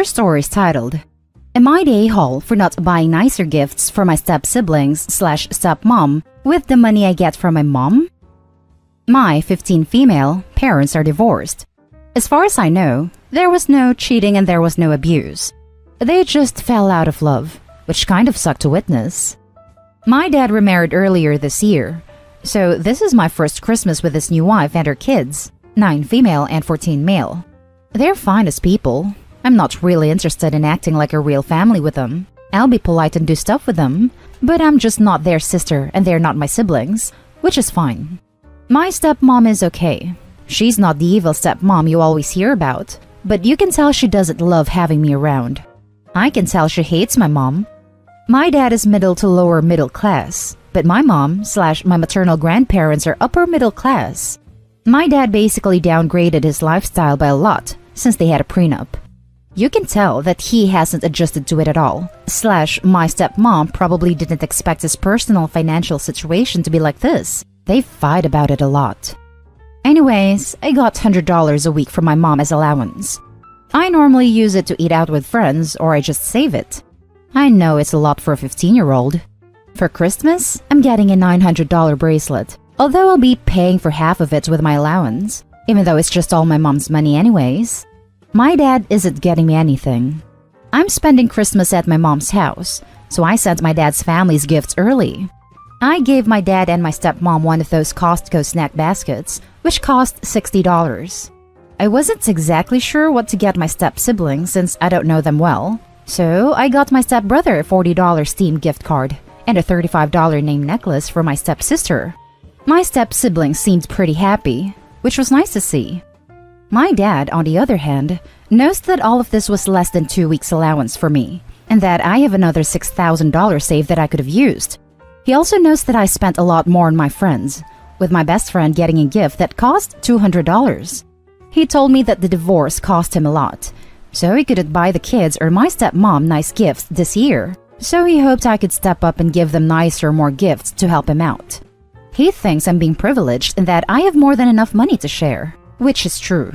first story is titled, Am I the a-hole for not buying nicer gifts for my step-siblings/stepmom with the money I get from my mom? My 15 female parents are divorced. As far as I know, there was no cheating and there was no abuse. They just fell out of love, which kind of sucked to witness. My dad remarried earlier this year, so this is my first Christmas with his new wife and her kids, 9 female and 14 male. They're fine as people. I'm not really interested in acting like a real family with them. I'll be polite and do stuff with them, but I'm just not their sister and they're not my siblings, which is fine. My stepmom is okay. She's not the evil stepmom you always hear about, but you can tell she doesn't love having me around. I can tell she hates my mom. My dad is middle to lower middle class, but my mom/my maternal grandparents are upper middle class. My dad basically downgraded his lifestyle by a lot since they had a prenup. You can tell that he hasn't adjusted to it at all. My stepmom probably didn't expect his personal financial situation to be like this. They fight about it a lot. Anyways, I got $100 a week from my mom as allowance. I normally use it to eat out with friends or I just save it. I know it's a lot for a 15-year-old. For Christmas, I'm getting a $900 bracelet, although I'll be paying for half of it with my allowance, even though it's just all my mom's money anyways. My dad isn't getting me anything. I'm spending Christmas at my mom's house, so I sent my dad's family's gifts early. I gave my dad and my stepmom one of those Costco snack baskets, which cost $60. I wasn't exactly sure what to get my step-siblings since I don't know them well, so I got my stepbrother a $40 Steam gift card and a $35 name necklace for my stepsister. My step-siblings seemed pretty happy, which was nice to see. My dad, on the other hand, knows that all of this was less than 2 weeks' allowance for me, and that I have another $6,000 saved that I could have used. He also knows that I spent a lot more on my friends, with my best friend getting a gift that cost $200. He told me that the divorce cost him a lot, so he couldn't buy the kids or my stepmom nice gifts this year, so he hoped I could step up and give them nicer, more gifts to help him out. He thinks I'm being privileged and that I have more than enough money to share, which is true.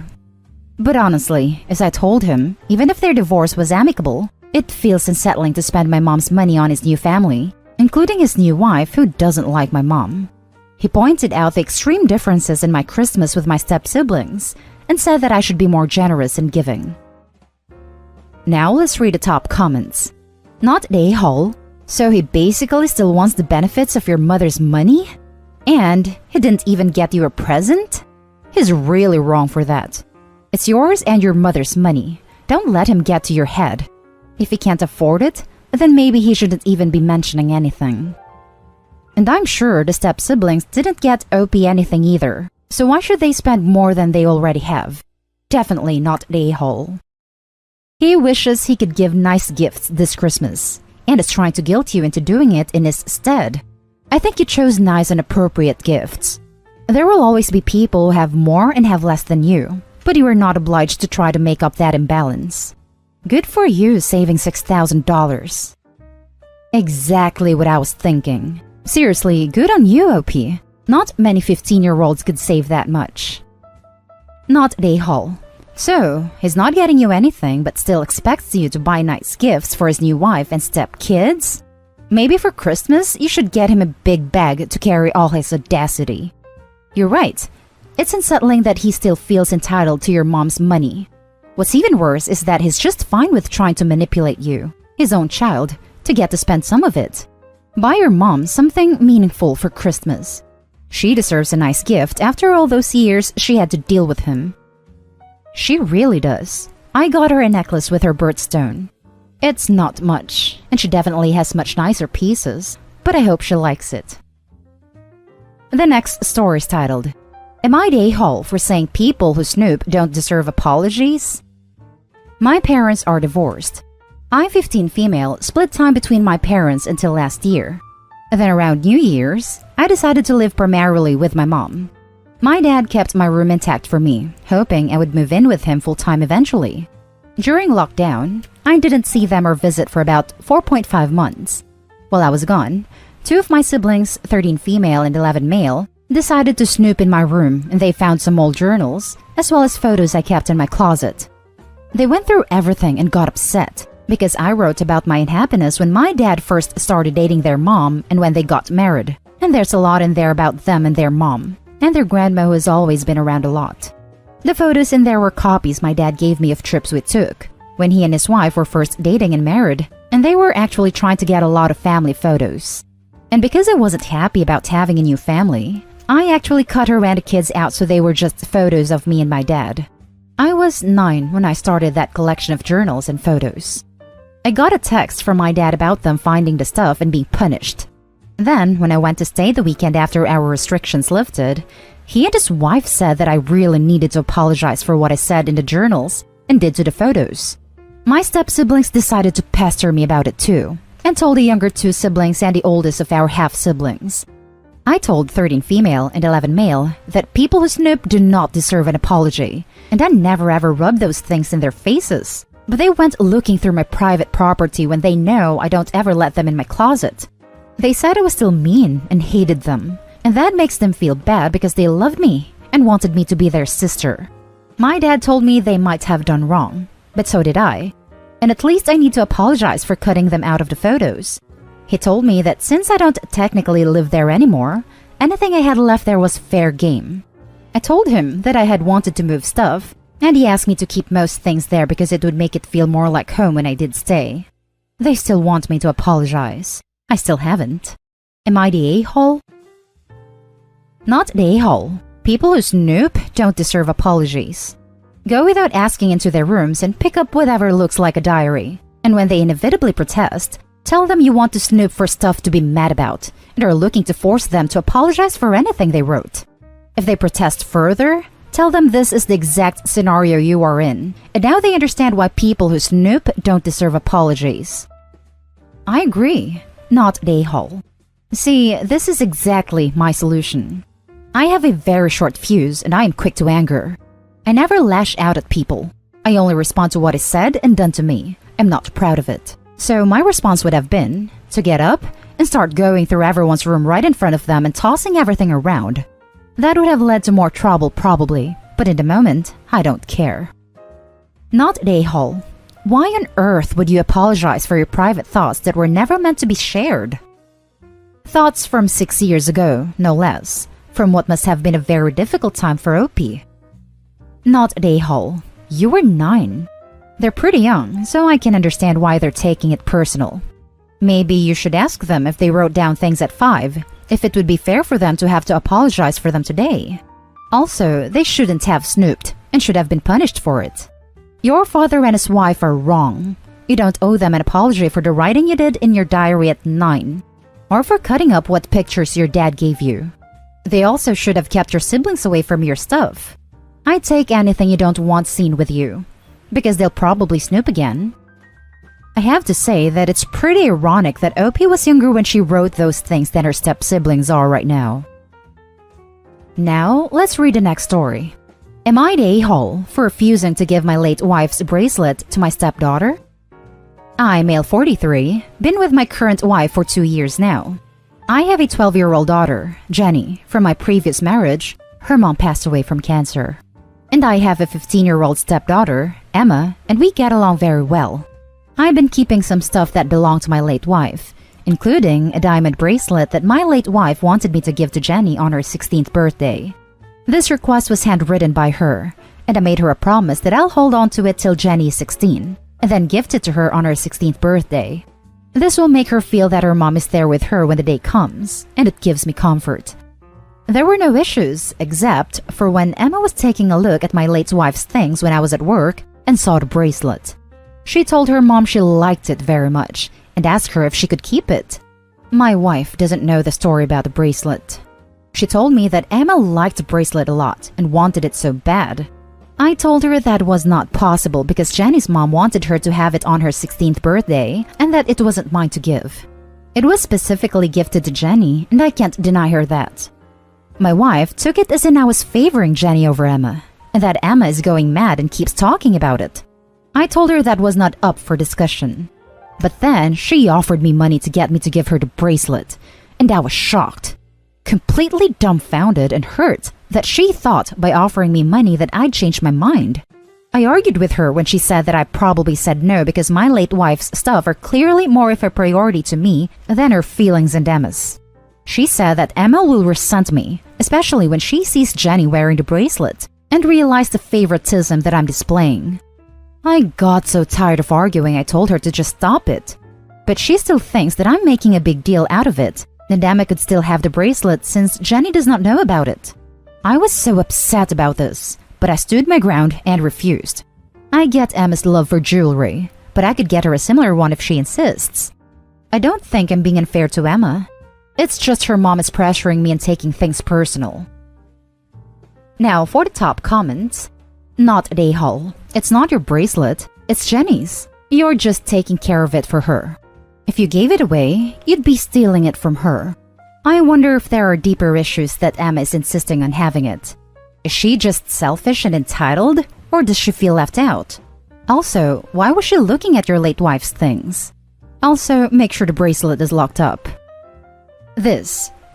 But honestly, as I told him, even if their divorce was amicable, it feels unsettling to spend my mom's money on his new family, including his new wife who doesn't like my mom. He pointed out the extreme differences in my Christmas with my step-siblings and said that I should be more generous in giving. Now let's read the top comments. Not the a-hole, so he basically still wants the benefits of your mother's money? And he didn't even get you a present? He's really wrong for that. It's yours and your mother's money. Don't let him get to your head. If he can't afford it, then maybe he shouldn't even be mentioning anything. And I'm sure the step-siblings didn't get OP anything either, so why should they spend more than they already have? Definitely not the a-hole. He wishes he could give nice gifts this Christmas, and is trying to guilt you into doing it in his stead. I think you chose nice and appropriate gifts. There will always be people who have more and have less than you, but you are not obliged to try to make up that imbalance. Good for you saving $6,000. Exactly what I was thinking. Seriously, good on you, OP. Not many 15-year-olds could save that much. Not the a-hole. So, he's not getting you anything but still expects you to buy nice gifts for his new wife and step-kids? Maybe for Christmas, you should get him a big bag to carry all his audacity. You're right. It's unsettling that he still feels entitled to your mom's money. What's even worse is that he's just fine with trying to manipulate you, his own child, to get to spend some of it. Buy your mom something meaningful for Christmas. She deserves a nice gift after all those years she had to deal with him. She really does. I got her a necklace with her birthstone. It's not much, and she definitely has much nicer pieces, but I hope she likes it. The next story is titled, Am I the a-hole for saying people who snoop don't deserve apologies? My parents are divorced. I'm 15 female, split time between my parents until last year. And then around New Year's, I decided to live primarily with my mom. My dad kept my room intact for me, hoping I would move in with him full-time eventually. During lockdown, I didn't see them or visit for about 4.5 months. While I was gone, 2 of my siblings, 13 female and 11 male, decided to snoop in my room and they found some old journals, as well as photos I kept in my closet. They went through everything and got upset because I wrote about my unhappiness when my dad first started dating their mom and when they got married. And there's a lot in there about them and their mom, and their grandma who has always been around a lot. The photos in there were copies my dad gave me of trips we took when he and his wife were first dating and married, and they were actually trying to get a lot of family photos. And because I wasn't happy about having a new family, I actually cut her and the kids out so they were just photos of me and my dad. I was 9 when I started that collection of journals and photos. I got a text from my dad about them finding the stuff and being punished. Then, when I went to stay the weekend after our restrictions lifted, he and his wife said that I really needed to apologize for what I said in the journals and did to the photos. My step-siblings decided to pester me about it too, and told the younger 2 siblings and the oldest of our half-siblings. I told 13 female and 11 male that people who snoop do not deserve an apology, and I never ever rubbed those things in their faces. But they went looking through my private property when they know I don't ever let them in my closet. They said I was still mean and hated them, and that makes them feel bad because they loved me and wanted me to be their sister. My dad told me they might have done wrong, but so did I, and at least I need to apologize for cutting them out of the photos. He told me that since I don't technically live there anymore, anything I had left there was fair game. I told him that I had wanted to move stuff, and he asked me to keep most things there because it would make it feel more like home when I did stay. They still want me to apologize. I still haven't. Am I the a-hole? Not the a-hole. People who snoop don't deserve apologies. Go without asking into their rooms and pick up whatever looks like a diary. And when they inevitably protest, tell them you want to snoop for stuff to be mad about and are looking to force them to apologize for anything they wrote. If they protest further, tell them this is the exact scenario you are in, and now they understand why people who snoop don't deserve apologies. I agree. Not the a-hole. See, this is exactly my solution. I have a very short fuse and I am quick to anger. I never lash out at people. I only respond to what is said and done to me. I'm not proud of it. So my response would have been to get up and start going through everyone's room right in front of them and tossing everything around. That would have led to more trouble probably, but in the moment, I don't care. Not the a-hole. Why on earth would you apologize for your private thoughts that were never meant to be shared? Thoughts from 6 years ago, no less, from what must have been a very difficult time for OP. Not the a-hole. You were 9. They're pretty young, so I can understand why they're taking it personal. Maybe you should ask them if they wrote down things at 5, if it would be fair for them to have to apologize for them today. Also, they shouldn't have snooped and should have been punished for it. Your father and his wife are wrong. You don't owe them an apology for the writing you did in your diary at 9, or for cutting up what pictures your dad gave you. They also should have kept your siblings away from your stuff. I'd take anything you don't want seen with you, because they'll probably snoop again. I have to say that it's pretty ironic that OP was younger when she wrote those things than her step-siblings are right now. Now, let's read the next story. Am I the a-hole for refusing to give my late wife's bracelet to my stepdaughter? I, male 43, been with my current wife for 2 years now. I have a 12-year-old daughter, Jenny, from my previous marriage. Her mom passed away from cancer. And I have a 15-year-old stepdaughter, Emma, and we get along very well. I've been keeping some stuff that belonged to my late wife, including a diamond bracelet that my late wife wanted me to give to Jenny on her 16th birthday. This request was handwritten by her, and I made her a promise that I'll hold on to it till Jenny is 16, and then gift it to her on her 16th birthday. This will make her feel that her mom is there with her when the day comes, and it gives me comfort. There were no issues, except for when Emma was taking a look at my late wife's things when I was at work and saw the bracelet. She told her mom she liked it very much and asked her if she could keep it. My wife doesn't know the story about the bracelet. She told me that Emma liked the bracelet a lot and wanted it so bad. I told her that was not possible because Jenny's mom wanted her to have it on her 16th birthday and that it wasn't mine to give. It was specifically gifted to Jenny and I can't deny her that. My wife took it as in I was favoring Jenny over Emma, and that Emma is going mad and keeps talking about it. I told her that was not up for discussion. But then she offered me money to get me to give her the bracelet, and I was shocked. Completely dumbfounded and hurt that she thought by offering me money that I'd change my mind. I argued with her when she said that I probably said no because my late wife's stuff are clearly more of a priority to me than her feelings and Emma's. She said that Emma will resent me, especially when she sees Jenny wearing the bracelet and realize the favoritism that I'm displaying. I got so tired of arguing I told her to just stop it. But she still thinks that I'm making a big deal out of it, and Emma could still have the bracelet since Jenny does not know about it. I was so upset about this, but I stood my ground and refused. I get Emma's love for jewelry, but I could get her a similar one if she insists. I don't think I'm being unfair to Emma. It's just her mom is pressuring me and taking things personal. Now for the top comments. Not at a-hole. It's not your bracelet, it's Jenny's. You're just taking care of it for her. If you gave it away, you'd be stealing it from her. I wonder if there are deeper issues that Emma is insisting on having it. Is she just selfish and entitled, or does she feel left out? Also, why was she looking at your late wife's things? Also, make sure the bracelet is locked up.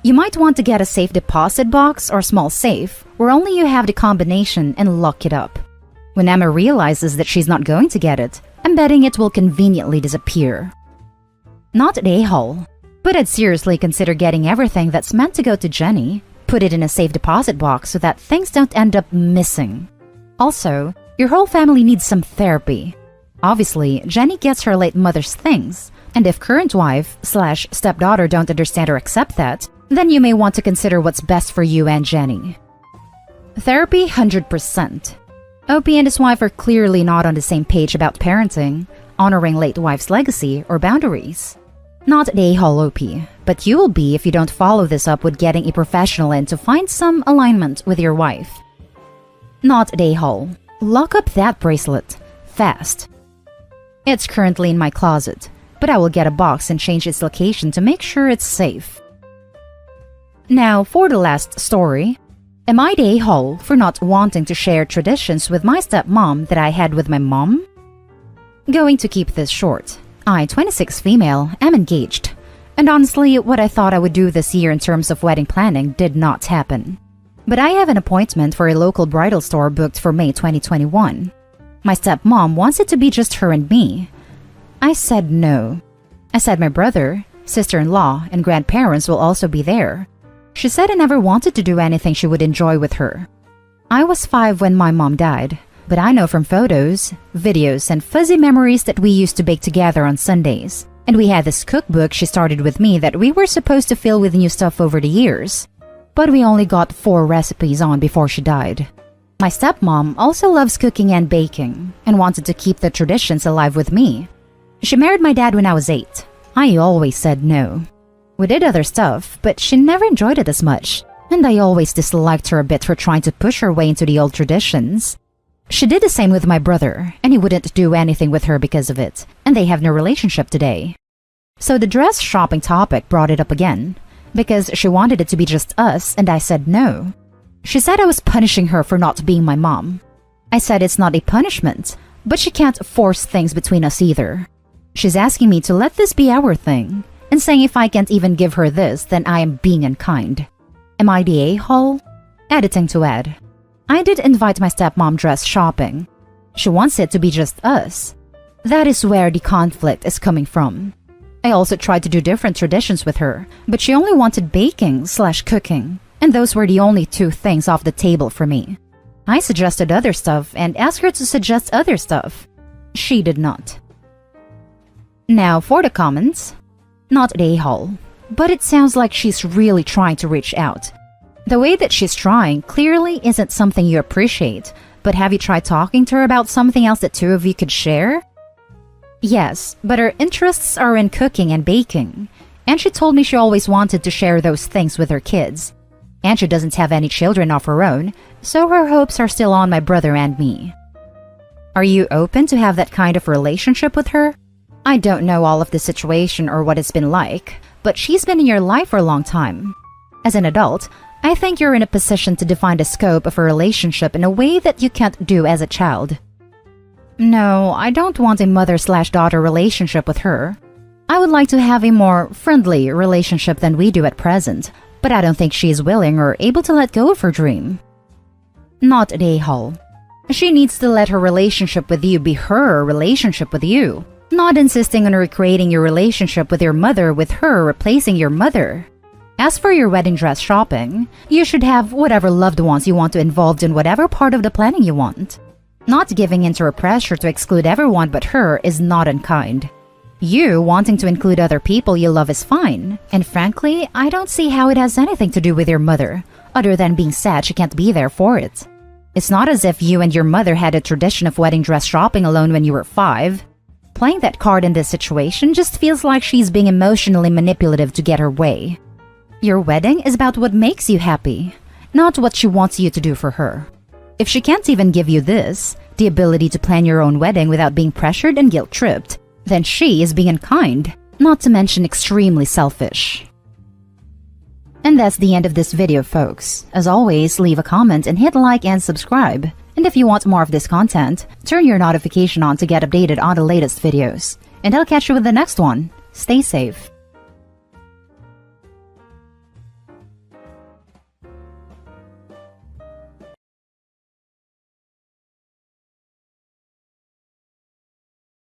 You might want to get a safe deposit box or small safe where only you have the combination and lock it up. When Emma realizes that she's not going to get it, I'm betting it will conveniently disappear. Not at a-hole, but I'd seriously consider getting everything that's meant to go to Jenny, put it in a safe deposit box so that things don't end up missing. Also, your whole family needs some therapy. Obviously, Jenny gets her late mother's things, and if current wife/stepdaughter don't understand or accept that, then you may want to consider what's best for you and Jenny. Therapy 100%. Opie and his wife are clearly not on the same page about parenting, honoring late wife's legacy, or boundaries. Not at a-hole, Opie, but you will be if you don't follow this up with getting a professional in to find some alignment with your wife. Not at a-hole. Lock up that bracelet. Fast. It's currently in my closet, but I will get a box and change its location to make sure it's safe. Now for the last story. Am I the a-hole for not wanting to share traditions with my stepmom that I had with my mom? Going to keep this short. I, 26 female, am engaged. And honestly, what I thought I would do this year in terms of wedding planning did not happen. But I have an appointment for a local bridal store booked for May 2021. My stepmom wants it to be just her and me. I said no. I said my brother, sister-in-law, and grandparents will also be there. She said I never wanted to do anything she would enjoy with her. I was 5 when my mom died, but I know from photos, videos, and fuzzy memories that we used to bake together on Sundays. And we had this cookbook she started with me that we were supposed to fill with new stuff over the years. But we only got 4 recipes on before she died. My stepmom also loves cooking and baking, and wanted to keep the traditions alive with me. She married my dad when I was 8. I always said no. We did other stuff, but she never enjoyed it as much, and I always disliked her a bit for trying to push her way into the old traditions. She did the same with my brother, and he wouldn't do anything with her because of it, and they have no relationship today. So the dress shopping topic brought it up again, because she wanted it to be just us, and I said no. She said I was punishing her for not being my mom. I said it's not a punishment, but she can't force things between us either. She's asking me to let this be our thing, and saying if I can't even give her this, then I am being unkind. Am I the a-hole? Editing to add. I did invite my stepmom dress shopping. She wants it to be just us. That is where the conflict is coming from. I also tried to do different traditions with her, but she only wanted baking/cooking, and those were the only 2 things off the table for me. I suggested other stuff and asked her to suggest other stuff. She did not. Now for the comments. Not at a-hole, but it sounds like she's really trying to reach out. The way that she's trying clearly isn't something you appreciate, but have you tried talking to her about something else that 2 of you could share? Yes, but her interests are in cooking and baking, and she told me she always wanted to share those things with her kids. And she doesn't have any children of her own, so her hopes are still on my brother and me. Are you open to have that kind of relationship with her? I don't know all of the situation or what it's been like, but she's been in your life for a long time. As an adult, I think you're in a position to define the scope of a relationship in a way that you can't do as a child. No, I don't want a mother/daughter relationship with her. I would like to have a more friendly relationship than we do at present, but I don't think she is willing or able to let go of her dream. Not at a-hole. She needs to let her relationship with you be her relationship with you, not insisting on recreating your relationship with your mother with her replacing your mother. As for your wedding dress shopping, you should have whatever loved ones you want to involved in whatever part of the planning you want. Not giving into her pressure to exclude everyone but her is not unkind. You wanting to include other people you love is fine, and frankly, I don't see how it has anything to do with your mother, other than being sad she can't be there for it. It's not as if you and your mother had a tradition of wedding dress shopping alone when you were 5. Playing that card in this situation just feels like she's being emotionally manipulative to get her way. Your wedding is about what makes you happy, not what she wants you to do for her. If she can't even give you this, the ability to plan your own wedding without being pressured and guilt-tripped, then she is being unkind, not to mention extremely selfish. And that's the end of this video, folks. As always, leave a comment and hit like and subscribe. And if you want more of this content, turn your notification on to get updated on the latest videos. And I'll catch you with the next one. Stay safe.